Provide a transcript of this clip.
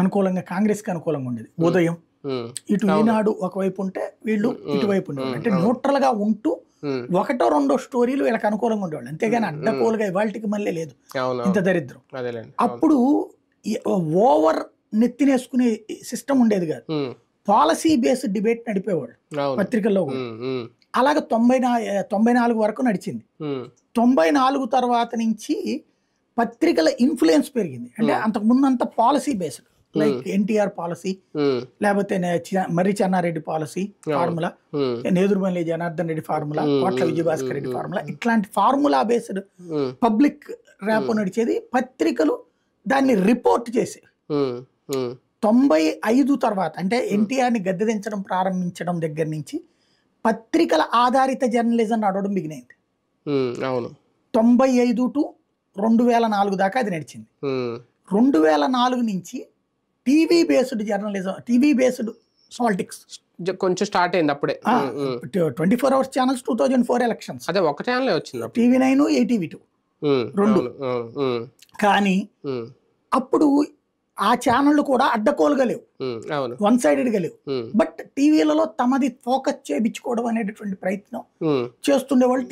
అనుకూలంగా కాంగ్రెస్ కి అనుకూలంగా ఉండేది. ఉదయం ఇటు ఈనాడు ఒకవైపు ఉంటే వీళ్ళు ఇటువైపు ఉండేవాళ్ళు. అంటే న్యూట్రల్ గా ఉంటూ ఒకటో రెండో స్టోరీలు వీళ్ళకి అనుకూలంగా ఉండేవాళ్ళు. అంతేగాని అడ్డకోలుగా ఇవాళకి మళ్ళీ లేదు ఇంత దరిద్రం. అప్పుడు ఓవర్ నెత్తినేసుకునే సిస్టమ్ ఉండేది కాదు. పాలసీ బేస్డ్ డిబేట్ నడిపేవాళ్ళు పత్రికల్లో కూడా. అలాగే 94 వరకు నడిచింది. 94 తర్వాత నుంచి పత్రికల ఇన్ఫ్లుయెన్స్ పెరిగింది. అంటే అంతకు ముందు అంతా policy based, like NTR policy, లేకపోతే Marri Chenna Reddy policy formula, Nedurumalli Janardhan Reddy formula, Kotla Vijayabhaskar Reddy formula, ఇట్లాంటి ఫార్ములా బేస్డ్ పబ్లిక్ ర్యాప్ నడిచేది. పత్రికలు దాన్ని రిపోర్ట్ చేసేవి. 95 తర్వాత అంటే ఎన్టీఆర్ని గద్దెదించడం ప్రారంభించడం దగ్గర నుంచి పత్రికల ఆధారిత జర్నలిజం నడవడం బిగినైంది. 95 టు 2004 దాకా అది నడిచింది. 2004 నుంచి TV based journalism, TV based politics కొంచెం స్టార్ట్ అయింది అప్పుడే. 24 అవర్స్ ఛానల్స్ 2004 ఎలక్షన్స్ అదే ఒక ఛానల్ వచ్చింది, TV9, ATV2 రెండు. కానీ అప్పుడు ఆ ఛానళ్ళు కూడా అడ్డకోలుగా లేవు, వన్ సైడెడ్ గా లేవు. బట్ టీవీలలో తమది ఫోకస్ చేయించుకోవడం అనేటటువంటి ప్రయత్నం చేస్తుండేవాళ్ళు.